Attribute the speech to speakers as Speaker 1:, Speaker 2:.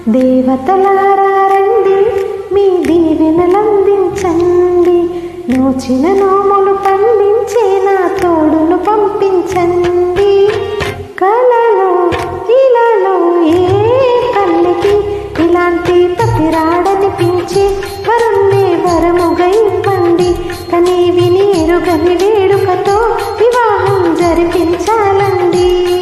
Speaker 1: దేవతలారా రండి, మీ దీవెనలందించండి. నోచిన నోములు పండించే నా తోడును పంపించండి. కలలో ఇలలో ఏ కళ్ళకి ఇలాంటి పతిరాడనిపించే వరుణ్ణే వరముగా ఇవ్వండి. కని విని ఎరుగని వేడుకతో వివాహం జరిపించాలండి.